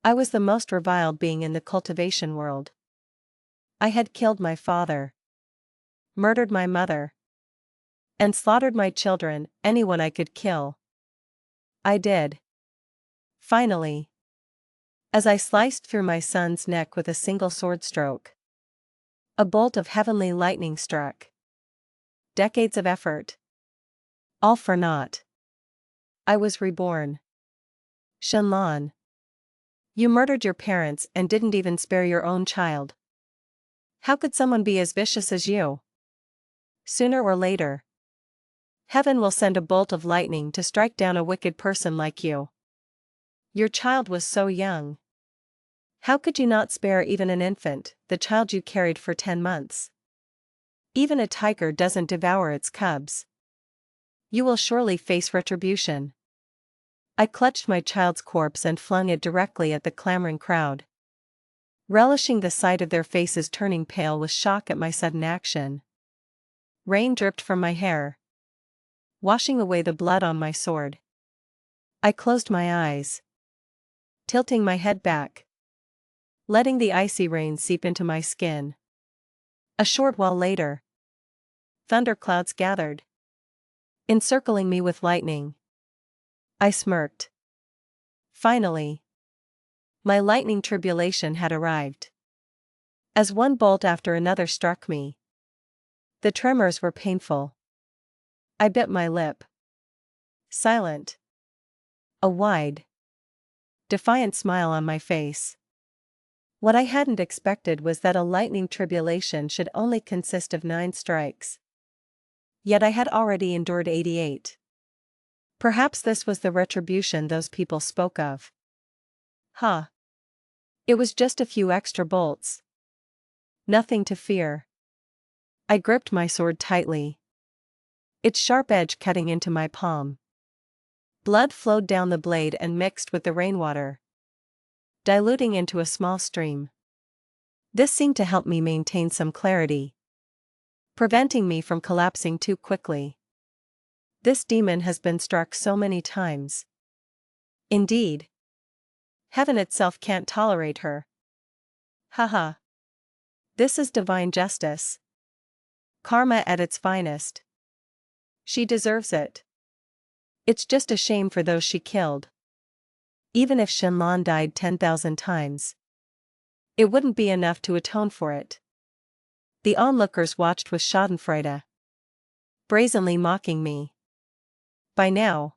I was the most reviled being in the cultivation world. I had killed my father, murdered my mother, and slaughtered my children, anyone I could kill. I did. Finally. As I sliced through my son's neck with a single sword stroke, a bolt of heavenly lightning struck. Decades of effort. All for naught. I was reborn. Shenlong. You murdered your parents and didn't even spare your own child. How could someone be as vicious as you? Sooner or later, heaven will send a bolt of lightning to strike down a wicked person like you. Your child was so young. How could you not spare even an infant, the child you carried for 10 months? Even a tiger doesn't devour its cubs. You will surely face retribution. I clutched my child's corpse and flung it directly at the clamoring crowd, relishing the sight of their faces turning pale with shock at my sudden action. Rain dripped from my hair, washing away the blood on my sword. I closed my eyes, tilting my head back, letting the icy rain seep into my skin. A short while later, thunderclouds gathered, encircling me with lightning. I smirked. Finally, my lightning tribulation had arrived. As one bolt after another struck me, the tremors were painful. I bit my lip. Silent. A wide, defiant smile on my face. What I hadn't expected was that a lightning tribulation should only consist of 9 strikes. Yet I had already endured 88. Perhaps this was the retribution those people spoke of. Huh. It was just a few extra bolts. Nothing to fear. I gripped my sword tightly, its sharp edge cutting into my palm. Blood flowed down the blade and mixed with the rainwater, diluting into a small stream. This seemed to help me maintain some clarity, preventing me from collapsing too quickly. This demon has been struck so many times. Indeed, heaven itself can't tolerate her. Haha. This is divine justice. Karma at its finest. She deserves it. It's just a shame for those she killed. Even if Shenlong died 10,000 times, it wouldn't be enough to atone for it. The onlookers watched with schadenfreude, brazenly mocking me. By now,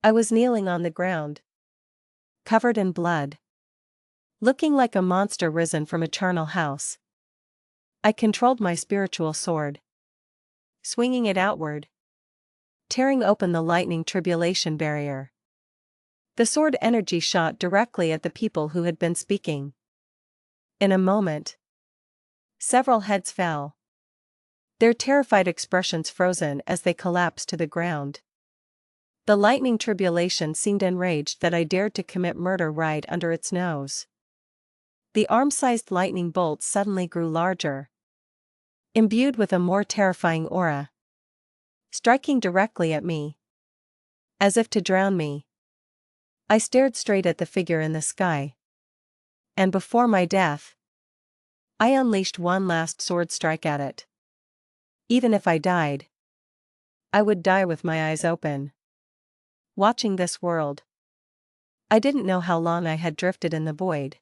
I was kneeling on the ground, covered in blood, looking like a monster risen from a charnel house. I controlled my spiritual sword, swinging it outward, tearing open the lightning tribulation barrier. The sword energy shot directly at the people who had been speaking. In a moment, several heads fell, their terrified expressions frozen as they collapsed to the ground. The lightning tribulation seemed enraged that I dared to commit murder right under its nose. The arm-sized lightning bolts suddenly grew larger, imbued with a more terrifying aura, striking directly at me, as if to drown me. I stared straight at the figure in the sky, and before my death, I unleashed one last sword strike at it. Even if I died, I would die with my eyes open, watching this world. I didn't know how long I had drifted in the void,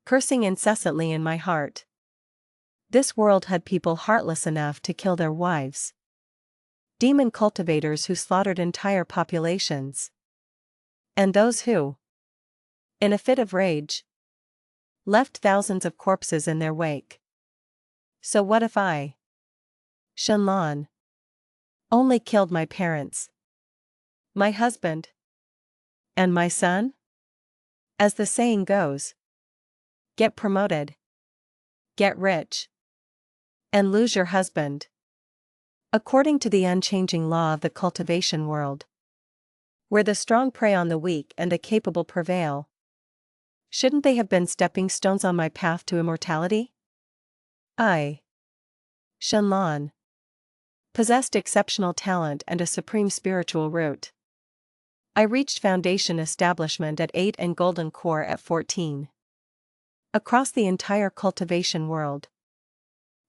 cursing incessantly in my heart. This world had people heartless enough to kill their wives. Demon cultivators who slaughtered entire populations. And those who, in a fit of rage, left thousands of corpses in their wake. So what if I, Shenlong, only killed my parents, my husband, and my son? As the saying goes, get promoted, get rich, and lose your husband. According to the unchanging law of the cultivation world, where the strong prey on the weak and the capable prevail, shouldn't they have been stepping stones on my path to immortality? I, Shenlong, possessed exceptional talent and a supreme spiritual root. I reached foundation establishment at 8 and golden core at 14. Across the entire cultivation world,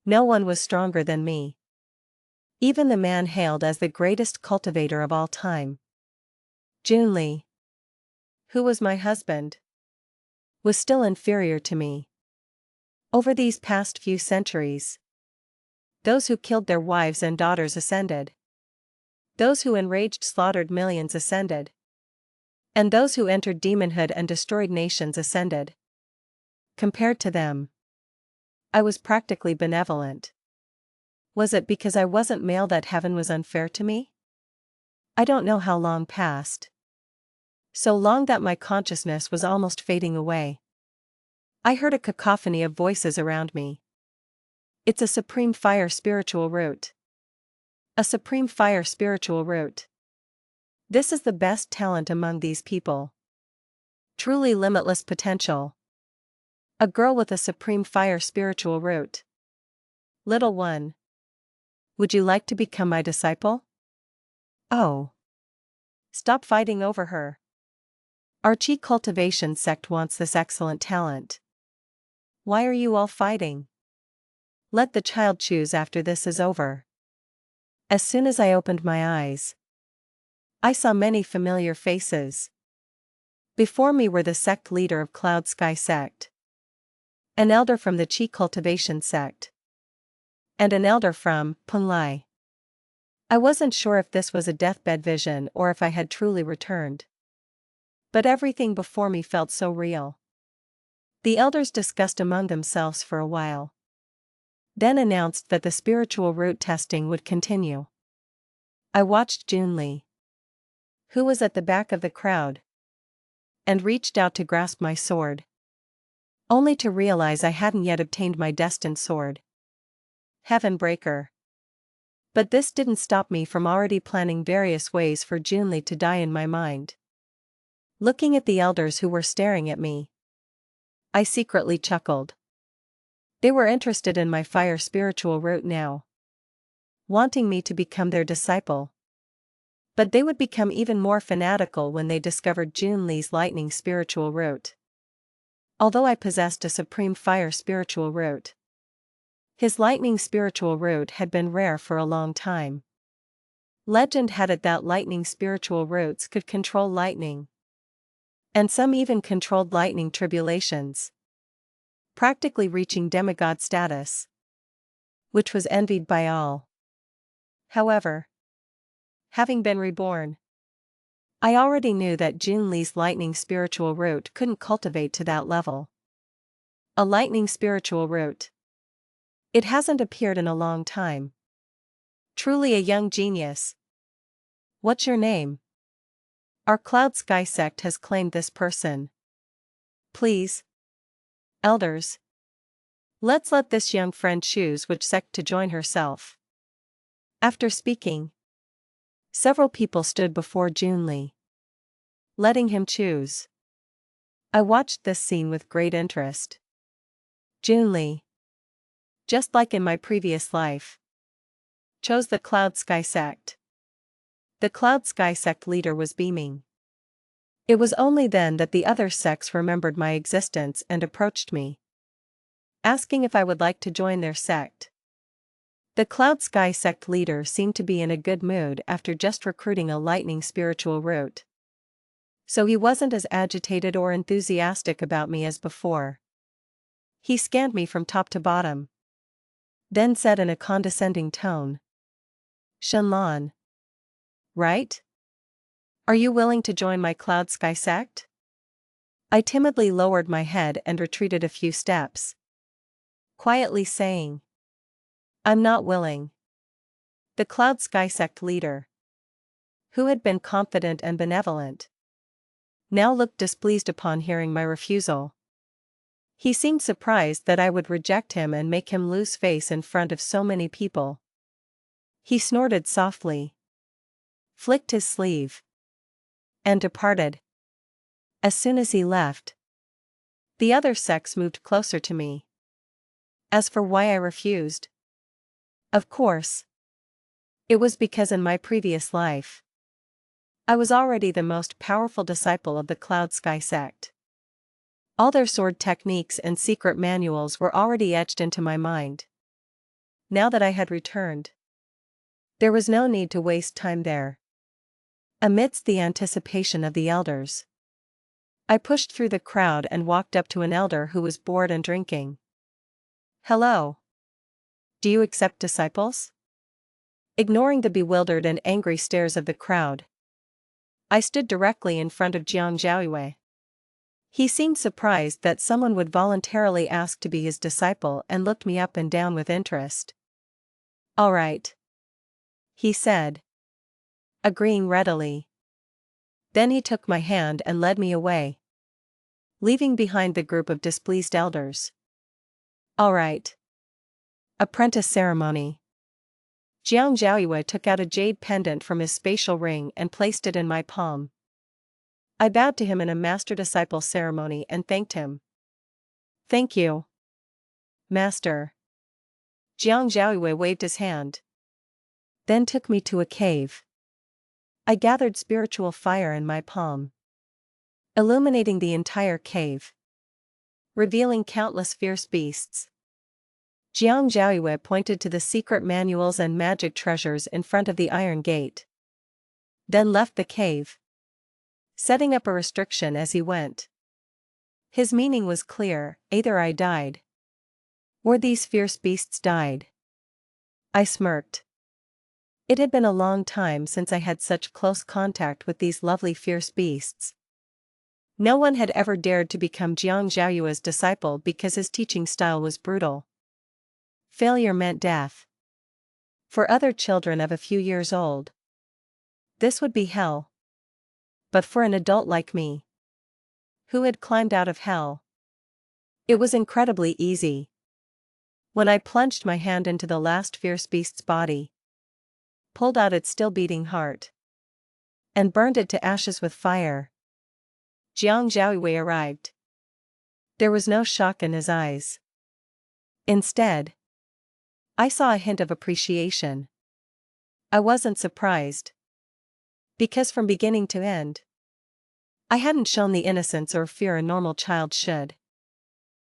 no one was stronger than me. Even the man hailed as the greatest cultivator of all time, Junli, who was my husband, was still inferior to me. Over these past few centuries, those who killed their wives and daughters ascended. Those who enraged slaughtered millions ascended. And those who entered demonhood and destroyed nations ascended. Compared to them, I was practically benevolent. Was it because I wasn't male that heaven was unfair to me? I don't know how long passed. So long that my consciousness was almost fading away. I heard a cacophony of voices around me. It's a supreme fire spiritual root. A supreme fire spiritual root. This is the best talent among these people. Truly limitless potential. A girl with a supreme fire spiritual root. Little one. Would you like to become my disciple? Oh. Stop fighting over her. Our Chi cultivation sect wants this excellent talent. Why are you all fighting? Let the child choose after this is over. As soon as I opened my eyes, I saw many familiar faces. Before me were the sect leader of Cloud Sky sect, an elder from the Chi cultivation sect, and an elder from Punlai. I wasn't sure if this was a deathbed vision or if I had truly returned. But everything before me felt so real. The elders discussed among themselves for a while, then announced that the spiritual root testing would continue. I watched Junli, who was at the back of the crowd, and reached out to grasp my sword, only to realize I hadn't yet obtained my destined sword, Heaven Breaker. But this didn't stop me from already planning various ways for Junli to die in my mind. Looking at the elders who were staring at me, I secretly chuckled. They were interested in my fire spiritual root now, wanting me to become their disciple. But they would become even more fanatical when they discovered Junli's lightning spiritual root. Although I possessed a supreme fire spiritual root, his lightning spiritual root had been rare for a long time. Legend had it that lightning spiritual roots could control lightning. And some even controlled lightning tribulations, practically reaching demigod status, which was envied by all. However, having been reborn, I already knew that Junli's lightning spiritual root couldn't cultivate to that level. A lightning spiritual root. It hasn't appeared in a long time. Truly a young genius. What's your name? Our Cloud Sky sect has claimed this person. Please, elders, let's let this young friend choose which sect to join herself. After speaking, several people stood before Junli, letting him choose. I watched this scene with great interest. Junli, just like in my previous life, chose the Cloud Sky sect. The Cloud Sky sect leader was beaming. It was only then that the other sects remembered my existence and approached me, asking if I would like to join their sect. The Cloud Sky sect leader seemed to be in a good mood after just recruiting a lightning spiritual root. So he wasn't as agitated or enthusiastic about me as before. He scanned me from top to bottom, then said in a condescending tone, Shenlong, right? Are you willing to join my Cloud Sky sect? I timidly lowered my head and retreated a few steps, quietly saying, I'm not willing. The Cloud Sky sect leader, who had been confident and benevolent, now looked displeased upon hearing my refusal. He seemed surprised that I would reject him and make him lose face in front of so many people. He snorted softly, flicked his sleeve, and departed. As soon as he left, the other sects moved closer to me. As for why I refused, of course, it was because in my previous life, I was already the most powerful disciple of the Cloud Sky sect. All their sword techniques and secret manuals were already etched into my mind. Now that I had returned, there was no need to waste time there. Amidst the anticipation of the elders, I pushed through the crowd and walked up to an elder who was bored and drinking. "Hello. Do you accept disciples?" Ignoring the bewildered and angry stares of the crowd, I stood directly in front of Jiang Zhaoyue. He seemed surprised that someone would voluntarily ask to be his disciple and looked me up and down with interest. "All right," he said, agreeing readily. Then he took my hand and led me away, leaving behind the group of displeased elders. "All right. Apprentice ceremony." Jiang Zhaoyue took out a jade pendant from his spatial ring and placed it in my palm. I bowed to him in a master-disciple ceremony and thanked him. "Thank you, Master." Jiang Zhaoyue waved his hand, then took me to a cave. I gathered spiritual fire in my palm, illuminating the entire cave, revealing countless fierce beasts. Jiang Zhaoyue pointed to the secret manuals and magic treasures in front of the iron gate, then left the cave, setting up a restriction as he went. His meaning was clear: either I died, or these fierce beasts died. I smirked. It had been a long time since I had such close contact with these lovely fierce beasts. No one had ever dared to become Jiang Zhaoyue's disciple because his teaching style was brutal. Failure meant death. For other children of a few years old, this would be hell. But for an adult like me, who had climbed out of hell, it was incredibly easy. When I plunged my hand into the last fierce beast's body, pulled out its still beating heart, and burned it to ashes with fire, Jiang Zhaoyue arrived. There was no shock in his eyes. Instead, I saw a hint of appreciation. I wasn't surprised, because from beginning to end, I hadn't shown the innocence or fear a normal child should.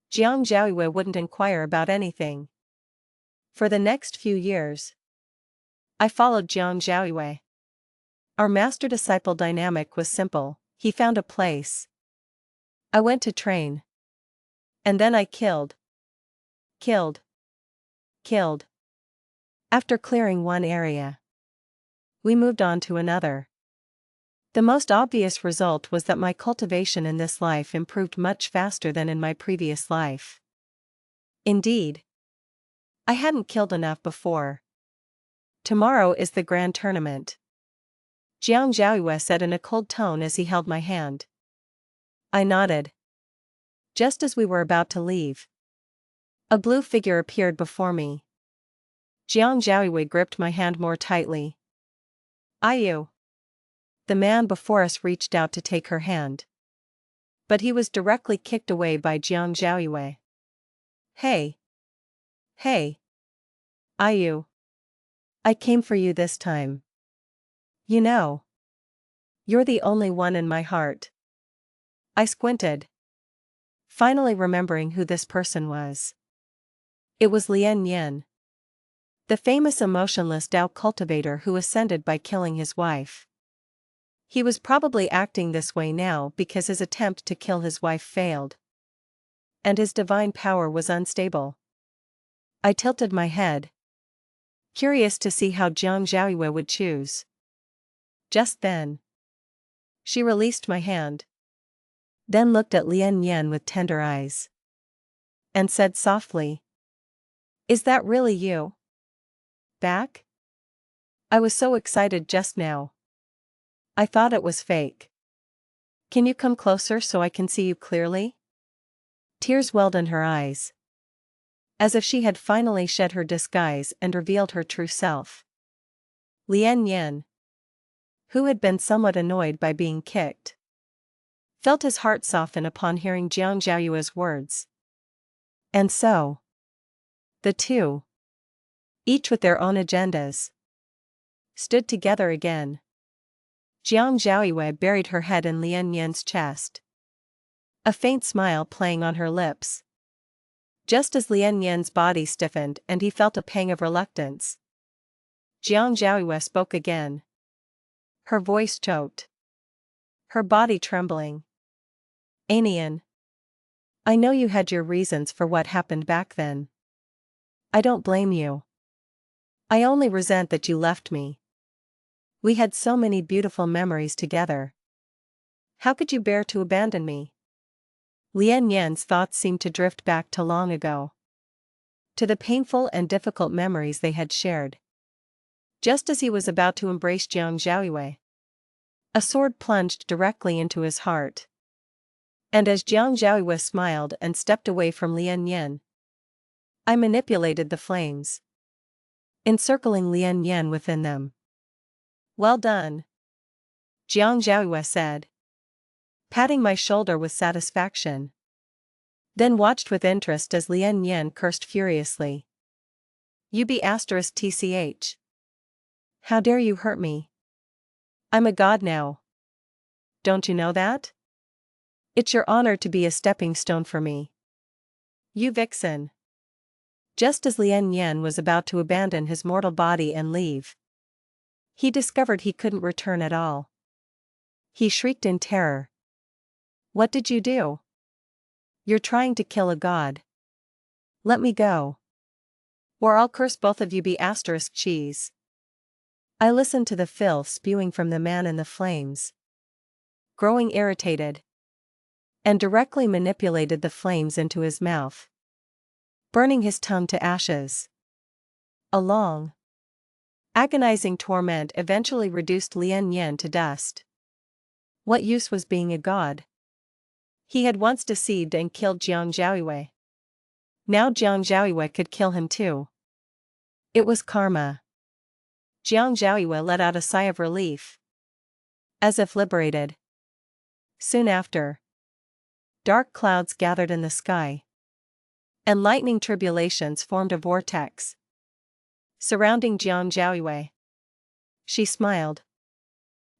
Jiang Zhaoyue wouldn't inquire about anything. For the next few years, I followed Jiang Zhaoyue. Our master-disciple dynamic was simple: he found a place, I went to train, and then I killed. After clearing one area, we moved on to another. The most obvious result was that my cultivation in this life improved much faster than in my previous life. Indeed, I hadn't killed enough before. "Tomorrow is the grand tournament," Jiang Zhaoyue said in a cold tone as he held my hand. I nodded. Just as we were about to leave, a blue figure appeared before me. Jiang Zhaoyue gripped my hand more tightly. "Ayu." The man before us reached out to take her hand, but he was directly kicked away by Jiang Zhaoyue. Hey, Ayu. I came for you this time. You know, you're the only one in my heart." I squinted, finally remembering who this person was. It was Lian Yin, the famous emotionless Tao cultivator who ascended by killing his wife. He was probably acting this way now because his attempt to kill his wife failed, and his divine power was unstable. I tilted my head, curious to see how Jiang Zhaoyue would choose. Just then, she released my hand, then looked at Lian Yin with tender eyes, and said softly, "Is that really you? Back?" I was so excited just now, I thought it was fake. "Can you come closer so I can see you clearly?" Tears welled in her eyes, as if she had finally shed her disguise and revealed her true self. Lian Yin, who had been somewhat annoyed by being kicked, felt his heart soften upon hearing Jiang Zhaoyue's words. And so, the two, each with their own agendas, stood together again. Jiang Zhaoyue buried her head in Lian Yan's chest, a faint smile playing on her lips. Just as Lian Yan's body stiffened and he felt a pang of reluctance, Jiang Zhaoyue spoke again. Her voice choked, her body trembling. Anian, I know you had your reasons for what happened back then. I don't blame you. I only resent that you left me. We had so many beautiful memories together. How could you bear to abandon me? Lian Yan's thoughts seemed to drift back to long ago, to the painful and difficult memories they had shared. Just as he was about to embrace Jiang Zhaoyue, a sword plunged directly into his heart. And as Jiang Zhaoyue smiled and stepped away from Lian Yan, I manipulated the flames, encircling Lian Yan within them. Well done, Jiang Zhaoyue said, patting my shoulder with satisfaction. Then watched with interest as Lian Yan cursed furiously. You be *tch. How dare you hurt me? I'm a god now. Don't you know that? It's your honor to be a stepping stone for me. You vixen. Just as Lian Yan was about to abandon his mortal body and leave, he discovered he couldn't return at all. He shrieked in terror. What did you do? You're trying to kill a god. Let me go, or I'll curse both of you be *cheese. I listened to the filth spewing from the man in the flames, growing irritated, and directly manipulated the flames into his mouth, burning his tongue to ashes. A long, agonizing torment eventually reduced Lian Yan to dust. What use was being a god? He had once deceived and killed Jiang Zhaoyue. Now Jiang Zhaoyue could kill him too. It was karma. Jiang Zhaoyue let out a sigh of relief, as if liberated. Soon after, dark clouds gathered in the sky, and lightning tribulations formed a vortex surrounding Jiang Zhaoyue. She smiled,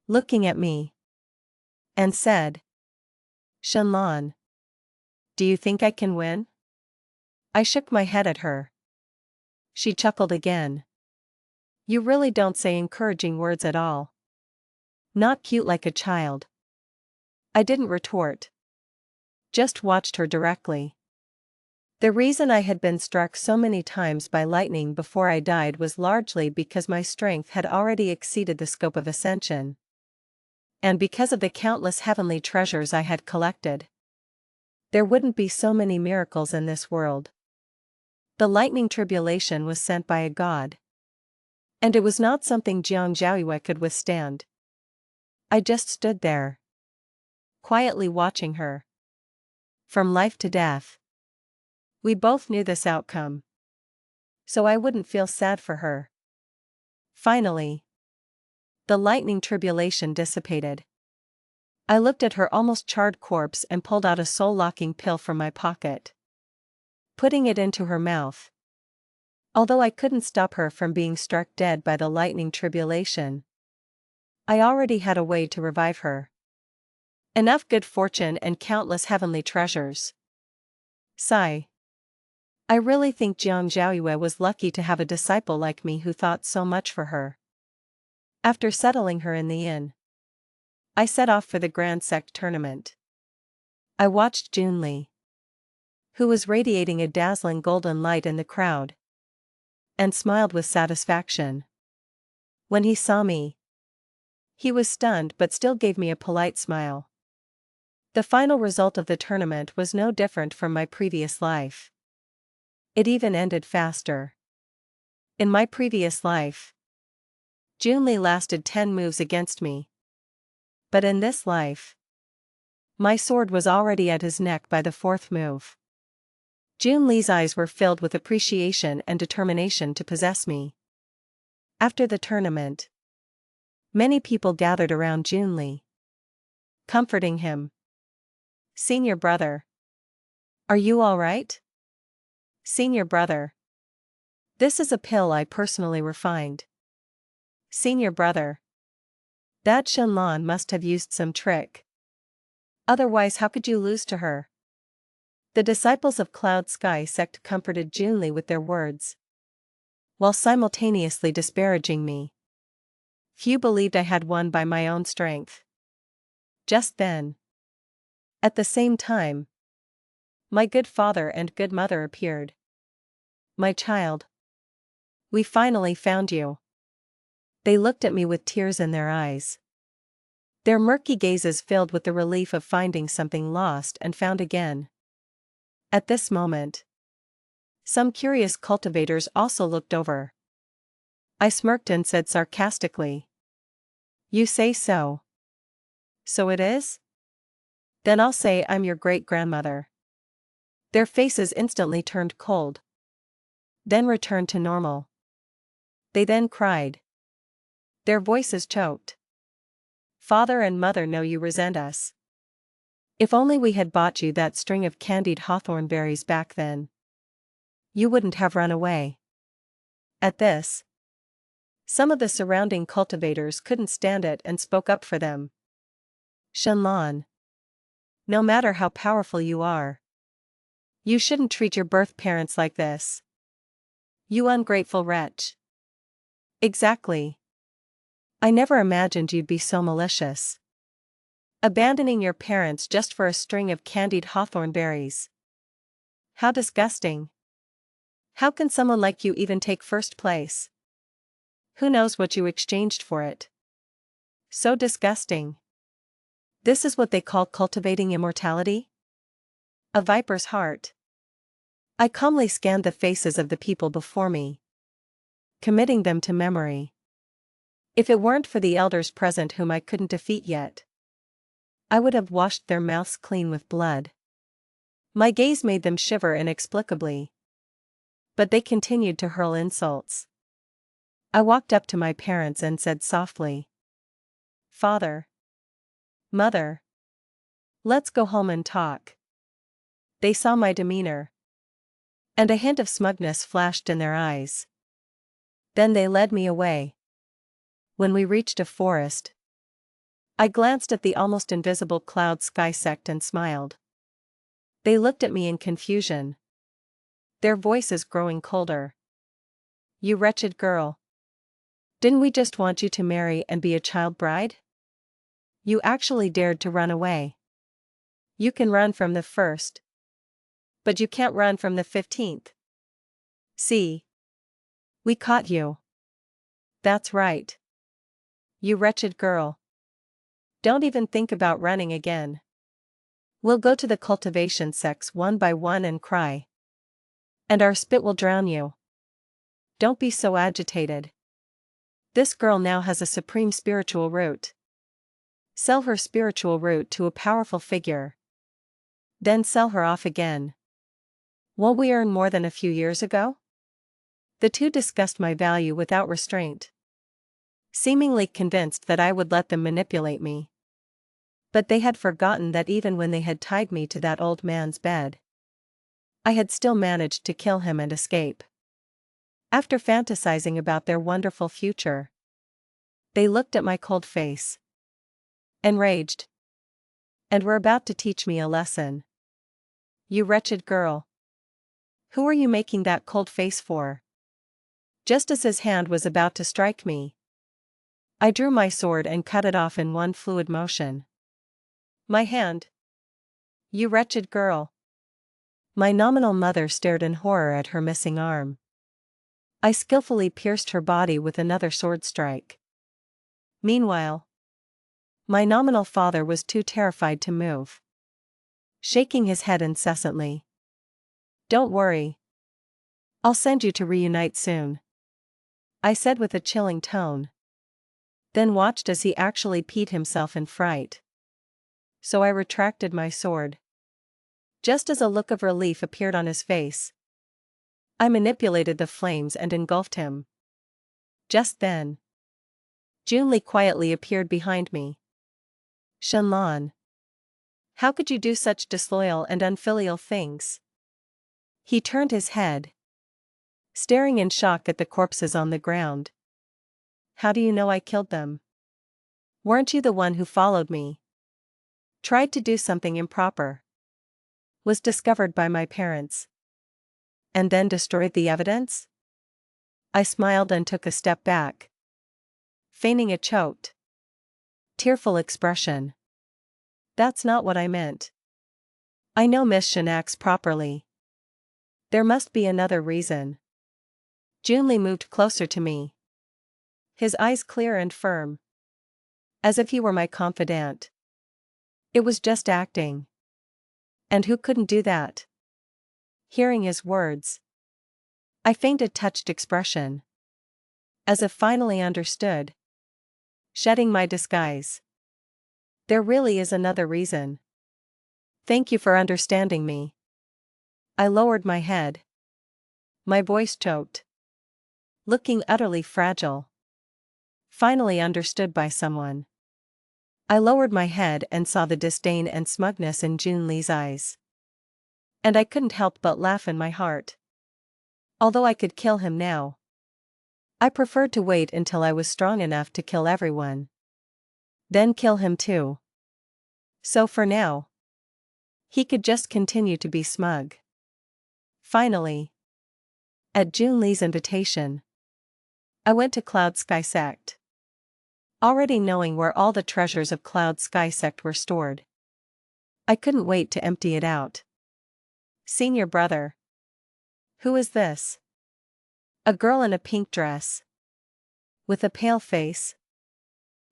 looking at me, and said, Shenlan, do you think I can win? I shook my head at her. She chuckled again. You really don't say encouraging words at all. Not cute like a child. I didn't retort, just watched her directly. The reason I had been struck so many times by lightning before I died was largely because my strength had already exceeded the scope of ascension, and because of the countless heavenly treasures I had collected. There wouldn't be so many miracles in this world. The lightning tribulation was sent by a god, and it was not something Jiang Zhaoyue could withstand. I just stood there, quietly watching her. From life to death. We both knew this outcome, so I wouldn't feel sad for her. Finally, the lightning tribulation dissipated. I looked at her almost charred corpse and pulled out a soul-locking pill from my pocket, putting it into her mouth. Although I couldn't stop her from being struck dead by the lightning tribulation, I already had a way to revive her. Enough good fortune and countless heavenly treasures. Sigh. I really think Jiang Zhaoyue was lucky to have a disciple like me who thought so much for her. After settling her in the inn, I set off for the Grand Sect tournament. I watched Junli, who was radiating a dazzling golden light in the crowd, and smiled with satisfaction. When he saw me, he was stunned but still gave me a polite smile. The final result of the tournament was no different from my previous life. It even ended faster. In my previous life, Junli lasted 10 moves against me. But in this life, my sword was already at his neck by the 4th move. Junli's eyes were filled with appreciation and determination to possess me. After the tournament, many people gathered around Junli, comforting him. Senior brother. Are you all right? Senior brother. This is a pill I personally refined. Senior brother. That Shenlong must have used some trick. Otherwise, how could you lose to her? The disciples of Cloud Sky sect comforted Junli with their words, while simultaneously disparaging me. Few believed I had won by my own strength. Just then, at the same time, my good father and good mother appeared. My child, we finally found you. They looked at me with tears in their eyes. Their murky gazes filled with the relief of finding something lost and found again. At this moment, some curious cultivators also looked over. I smirked and said sarcastically, "You say so? So it is? Then I'll say I'm your great-grandmother." Their faces instantly turned cold, then returned to normal. They then cried. Their voices choked. "Father and mother know you resent us. If only we had bought you that string of candied hawthorn berries back then. You wouldn't have run away." At this, some of the surrounding cultivators couldn't stand it and spoke up for them. "Shenlong, no matter how powerful you are, you shouldn't treat your birth parents like this. You ungrateful wretch." "Exactly. I never imagined you'd be so malicious. Abandoning your parents just for a string of candied hawthorn berries. How disgusting. How can someone like you even take first place? Who knows what you exchanged for it? So disgusting. This is what they call cultivating immortality? A viper's heart." I calmly scanned the faces of the people before me, committing them to memory. If it weren't for the elders present whom I couldn't defeat yet, I would have washed their mouths clean with blood. My gaze made them shiver inexplicably, but they continued to hurl insults. I walked up to my parents and said softly, "Father, Mother, let's go home and talk." They saw my demeanor, and a hint of smugness flashed in their eyes. Then they led me away. When we reached a forest, I glanced at the almost invisible Cloud Sky sect and smiled. They looked at me in confusion, their voices growing colder. "You wretched girl. Didn't we just want you to marry and be a child bride? You actually dared to run away. You can run from the first, but you can't run from the 15th. See? We caught you. That's right. You wretched girl. Don't even think about running again. We'll go to the cultivation sects one by one and cry. And our spit will drown you. Don't be so agitated. This girl now has a supreme spiritual root. Sell her spiritual root to a powerful figure. Then sell her off again. Won't we earn more than a few years ago?" The two discussed my value without restraint, seemingly convinced that I would let them manipulate me. But they had forgotten that even when they had tied me to that old man's bed, I had still managed to kill him and escape. After fantasizing about their wonderful future, they looked at my cold face, enraged, and were about to teach me a lesson. "You wretched girl. Who are you making that cold face for?" Just as his hand was about to strike me, I drew my sword and cut it off in one fluid motion. "My hand. You wretched girl." My nominal mother stared in horror at her missing arm. I skillfully pierced her body with another sword strike. Meanwhile, my nominal father was too terrified to move, shaking his head incessantly. "Don't worry. I'll send you to reunite soon," I said with a chilling tone, then watched as he actually peed himself in fright. So I retracted my sword. Just as a look of relief appeared on his face, I manipulated the flames and engulfed him. Just then, Junli quietly appeared behind me. "Shenlong, how could you do such disloyal and unfilial things?" He turned his head, staring in shock at the corpses on the ground. "How do you know I killed them?" Weren't you the one who followed me? Tried to do something improper. Was discovered by my parents. And then destroyed the evidence? I smiled and took a step back, feigning a choked, tearful expression. That's not what I meant. I know Miss Shin acts properly. There must be another reason. Junli moved closer to me. His eyes clear and firm. As if he were my confidant. It was just acting. And who couldn't do that? Hearing his words, I feigned a touched expression. As if finally understood. Shedding my disguise. There really is another reason. Thank you for understanding me. I lowered my head. My voice choked. Looking utterly fragile. Finally understood by someone. I lowered my head and saw the disdain and smugness in Junli's eyes. And I couldn't help but laugh in my heart. Although I could kill him now, I preferred to wait until I was strong enough to kill everyone. Then kill him too. So for now, he could just continue to be smug. Finally, at Junli's invitation, I went to Cloud Sky Sect. Already knowing where all the treasures of Cloud Sky Sect were stored, I couldn't wait to empty it out. Senior brother. Who is this? A girl in a pink dress, with a pale face,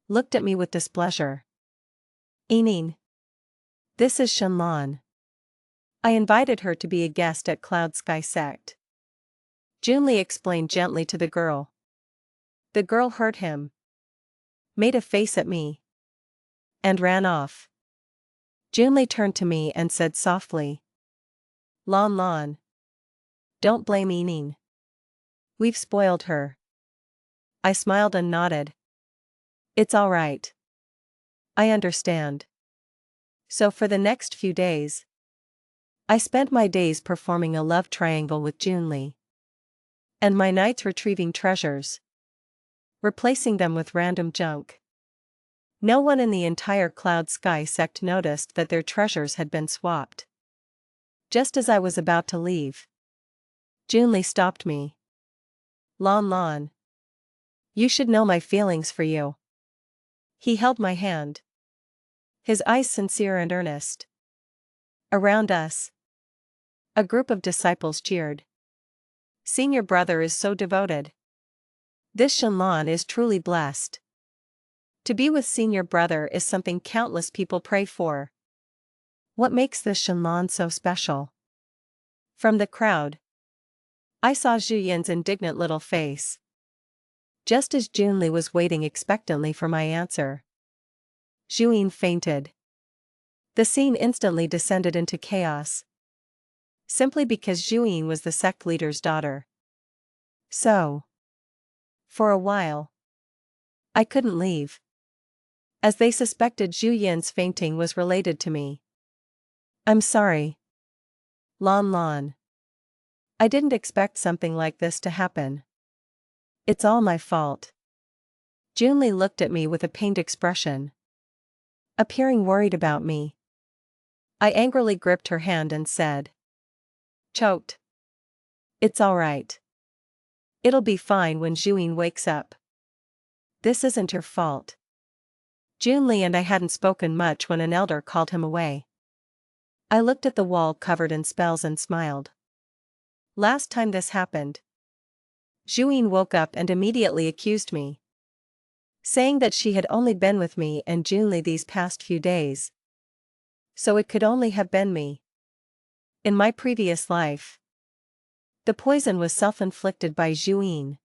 looked at me with displeasure. Ening. This is Shenlong. I invited her to be a guest at Cloud Sky Sect. Junli explained gently to the girl. The girl heard him, made a face at me, and ran off. Junli turned to me and said softly, Lon Lon. Don't blame Ening. We've spoiled her. I smiled and nodded. It's all right. I understand. So for the next few days, I spent my days performing a love triangle with Junli. And my nights retrieving treasures, replacing them with random junk. No one in the entire Cloud Sky Sect noticed that their treasures had been swapped. Just as I was about to leave, Junli stopped me. Lon Lon. You should know my feelings for you. He held my hand. His eyes sincere and earnest. Around us, a group of disciples cheered. Senior brother is so devoted. This Shenlong is truly blessed. To be with senior brother is something countless people pray for. What makes this Shenlong so special? From the crowd, I saw Zhu Yin's indignant little face. Just as Junli was waiting expectantly for my answer, Zhu Yin fainted. The scene instantly descended into chaos. Simply because Zhu Yin was the sect leader's daughter. So, for a while, I couldn't leave. As they suspected Zhu Yin's fainting was related to me. I'm sorry. Lon Lon. I didn't expect something like this to happen. It's all my fault. Junli looked at me with a pained expression, appearing worried about me. I angrily gripped her hand and said, choked. It's all right. It'll be fine when Zhu Yin wakes up. This isn't your fault. Junli and I hadn't spoken much when an elder called him away. I looked at the wall covered in spells and smiled. Last time this happened, Zhu Yin woke up and immediately accused me, saying that she had only been with me and Junli these past few days. So it could only have been me. In my previous life, the poison was self-inflicted by Zhu Yin.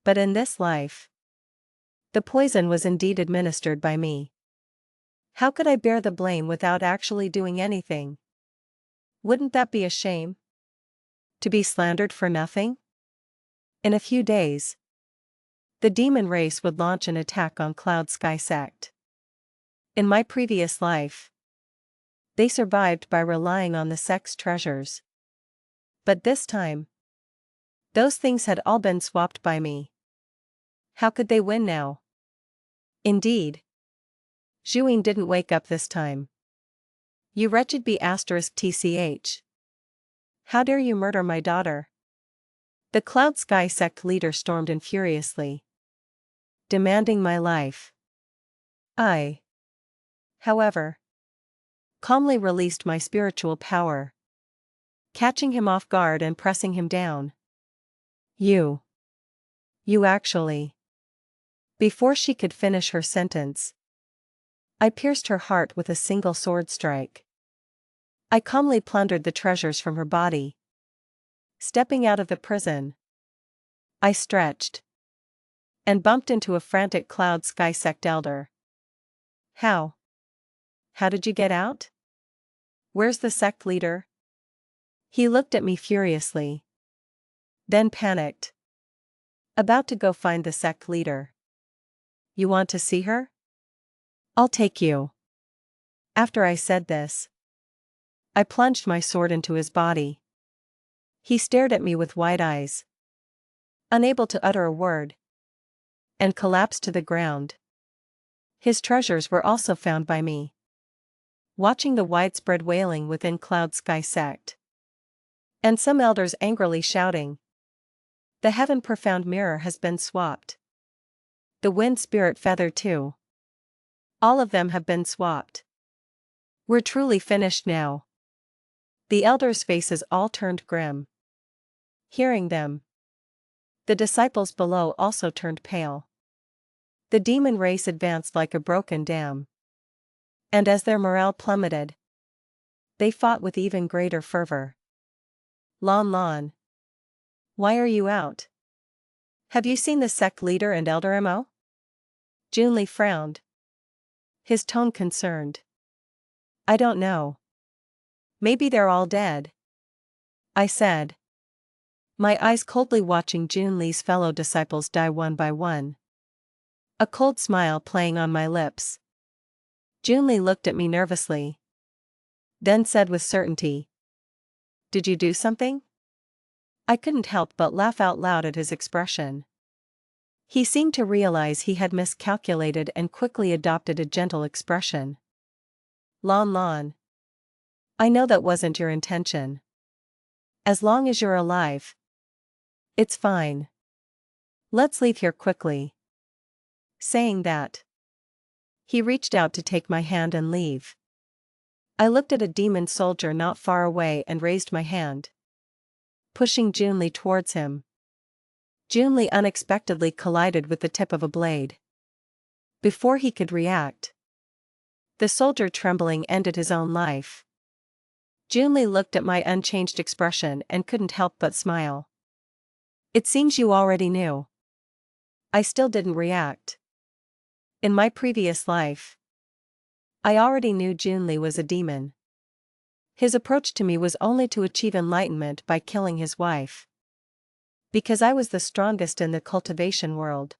But in this life, the poison was indeed administered by me. How could I bear the blame without actually doing anything? Wouldn't that be a shame? To be slandered for nothing? In a few days, the demon race would launch an attack on Cloud Sky Sect. In my previous life, they survived by relying on the sect's treasures. But this time, those things had all been swapped by me. How could they win now? Indeed, Zhuing didn't wake up this time. You wretched B*TCH. How dare you murder my daughter? The Cloud Sky sect leader stormed in furiously, demanding my life. I, however, calmly released my spiritual power, catching him off guard and pressing him down. You actually. Before she could finish her sentence, I pierced her heart with a single sword strike. I calmly plundered the treasures from her body. Stepping out of the prison, I stretched and bumped into a frantic Cloud Sky sect elder. How did you get out? Where's the sect leader? He looked at me furiously, then panicked. About to go find the sect leader. You want to see her? I'll take you. After I said this, I plunged my sword into his body. He stared at me with wide eyes, unable to utter a word, and collapsed to the ground. His treasures were also found by me. Watching the widespread wailing within Cloud Sky sect, and some elders angrily shouting, the heaven profound mirror has been swapped. The wind spirit feather too. All of them have been swapped. We're truly finished now. The elders' faces all turned grim. Hearing them, the disciples below also turned pale. The demon race advanced like a broken dam. And as their morale plummeted, they fought with even greater fervor. Lon Lon, why are you out? Have you seen the sect leader and elder Mo? Junli frowned, his tone concerned. I don't know. Maybe they're all dead, I said, my eyes coldly watching Junli's fellow disciples die one by one. A cold smile playing on my lips. Junli looked at me nervously, then said with certainty, did you do something? I couldn't help but laugh out loud at his expression. He seemed to realize he had miscalculated and quickly adopted a gentle expression. Lon Lon, I know that wasn't your intention. As long as you're alive, it's fine. Let's leave here quickly. Saying that, he reached out to take my hand and leave. I looked at a demon soldier not far away and raised my hand, pushing Junli towards him. Junli unexpectedly collided with the tip of a blade. Before he could react, the soldier trembling ended his own life. Junli looked at my unchanged expression and couldn't help but smile. It seems you already knew. I still didn't react. In my previous life, I already knew Junli was a demon. His approach to me was only to achieve enlightenment by killing his wife. Because I was the strongest in the cultivation world.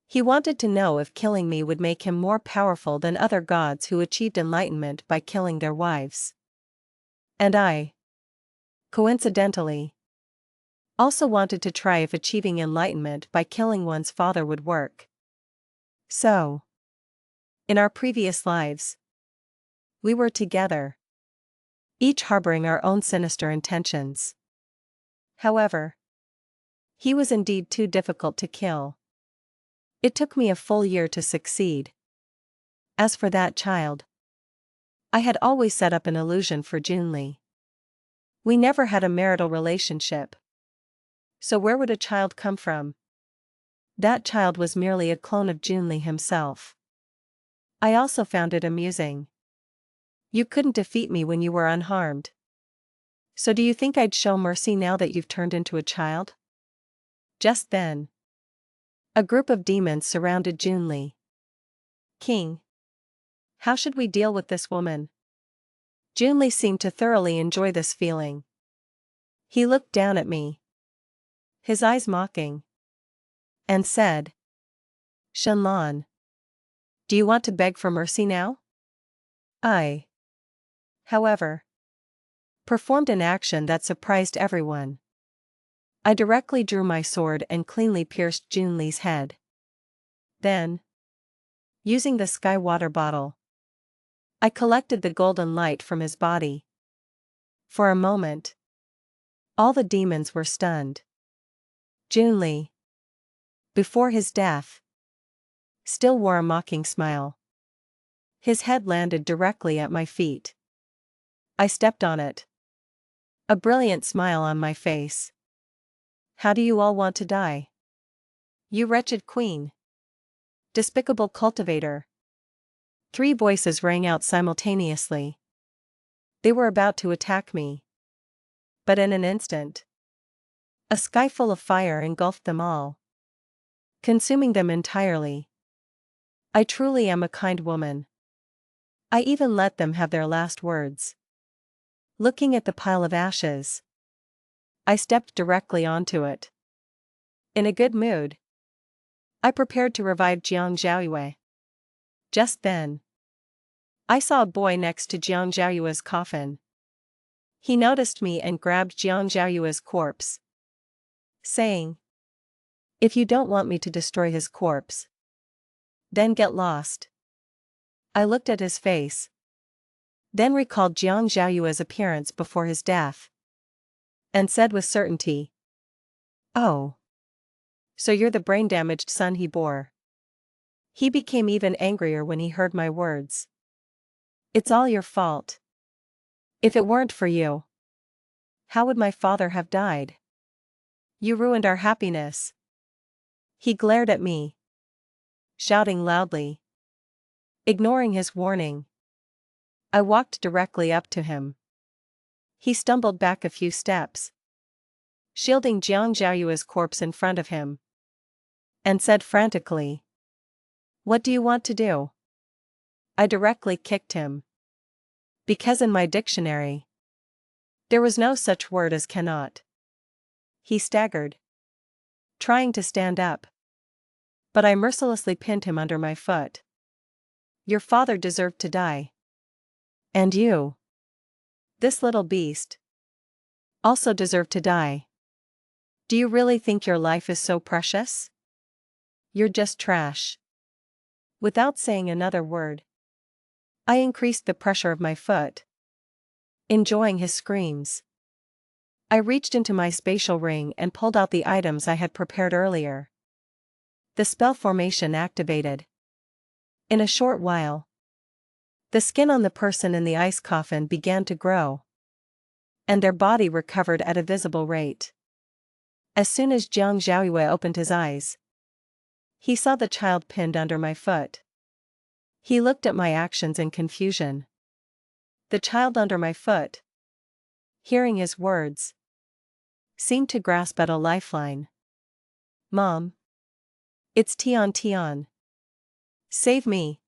He wanted to know if killing me would make him more powerful than other gods who achieved enlightenment by killing their wives. And I, coincidentally, also wanted to try if achieving enlightenment by killing one's father would work. So, in our previous lives, we were together, each harboring our own sinister intentions. However, he was indeed too difficult to kill. It took me a full year to succeed. As for that child, I had always set up an illusion for Junli. We never had a marital relationship. So where would a child come from? That child was merely a clone of Junli himself. I also found it amusing. You couldn't defeat me when you were unharmed. So do you think I'd show mercy now that you've turned into a child? Just then, a group of demons surrounded Junli. King, how should we deal with this woman? Junli seemed to thoroughly enjoy this feeling. He looked down at me, his eyes mocking, and said, Shenlong, do you want to beg for mercy now? I, however, performed an action that surprised everyone. I directly drew my sword and cleanly pierced Junli's head. Then, Using the sky water bottle, I collected the golden light from his body. For a moment, all the demons were stunned. Junli, before his death, still wore a mocking smile. His head landed directly at my feet. I stepped on it. A brilliant smile on my face. How do you all want to die? You wretched queen. Despicable cultivator. 3 voices rang out simultaneously. They were about to attack me. But in an instant, a sky full of fire engulfed them all, consuming them entirely. I truly am a kind woman. I even let them have their last words. Looking at the pile of ashes, I stepped directly onto it. In a good mood, I prepared to revive Jiang Zhaoyue. Just then, I saw a boy next to Jiang Zhaoyue's coffin. He noticed me and grabbed Jiang Zhaoyue's corpse, saying, "If you don't want me to destroy his corpse, then get lost." I looked at his face, then recalled Jiang Zhaoyue's appearance before his death, and said with certainty, "Oh, so you're the brain-damaged son he bore." He became even angrier when he heard my words. "It's all your fault. If it weren't for you, how would my father have died? You ruined our happiness." He glared at me, shouting loudly. Ignoring his warning, I walked directly up to him. He stumbled back a few steps, shielding Jiang Zhaoyue's corpse in front of him, and said frantically, "What do you want to do?" I directly kicked him, because in my dictionary, there was no such word as cannot. He staggered, trying to stand up, but I mercilessly pinned him under my foot. "Your father deserved to die. And you, this little beast, also deserve to die. Do you really think your life is so precious? You're just trash." Without saying another word, I increased the pressure of my foot, enjoying his screams. I reached into my spatial ring and pulled out the items I had prepared earlier. The spell formation activated. In a short while, the skin on the person in the ice coffin began to grow, and their body recovered at a visible rate. As soon as Jiang Zhaoyue opened his eyes, he saw the child pinned under my foot. He looked at my actions in confusion. The child under my foot, hearing his words, seemed to grasp at a lifeline. "Mom. It's Tian Tian. Save me.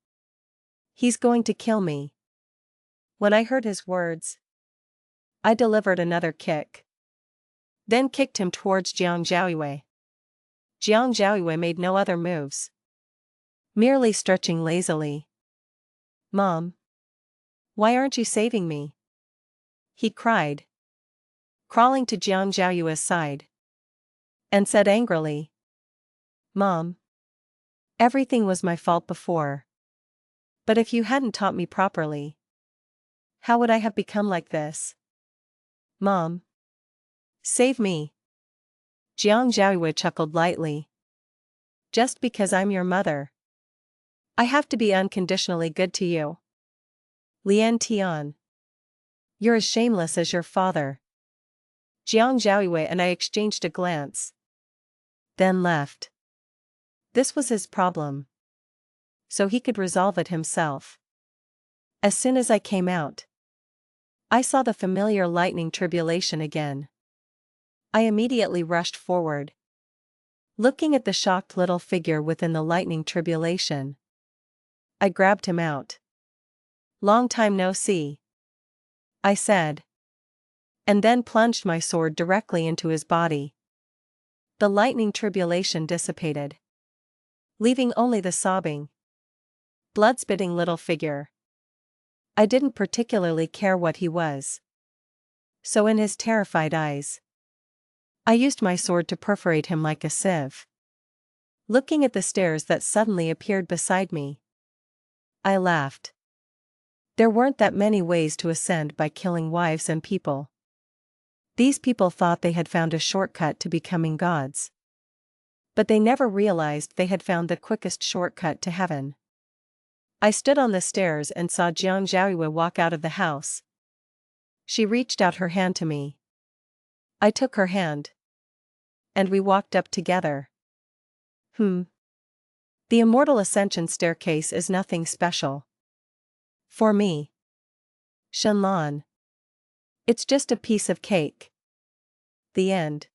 He's going to kill me." When I heard his words, I delivered another kick, then kicked him towards Jiang Zhaoyue. Jiang Zhaoyue made no other moves, merely stretching lazily. "Mom. Why aren't you saving me?" he cried, crawling to Jiang Zhaoyue's side, and said angrily, "Mom. Everything was my fault before. But if you hadn't taught me properly, how would I have become like this? Mom. Save me." Jiang Zhaoyue chuckled lightly. "Just because I'm your mother, I have to be unconditionally good to you. Lian Tian. You're as shameless as your father." Jiang Zhaoyue and I exchanged a glance, then left. This was his problem, so he could resolve it himself. As soon as I came out, I saw the familiar lightning tribulation again. I immediately rushed forward, looking at the shocked little figure within the lightning tribulation. I grabbed him out. "Long time no see," I said, and then plunged my sword directly into his body. The lightning tribulation dissipated, leaving only the sobbing, blood-spitting little figure. I didn't particularly care what he was, so in his terrified eyes, I used my sword to perforate him like a sieve. Looking at the stairs that suddenly appeared beside me, I laughed. There weren't that many ways to ascend by killing wives and people. These people thought they had found a shortcut to becoming gods. But they never realized they had found the quickest shortcut to heaven. I stood on the stairs and saw Jiang Zhaoyue walk out of the house. She reached out her hand to me. I took her hand. And we walked up together. The immortal ascension staircase is nothing special. For me. Shenlan. It's just a piece of cake. The end.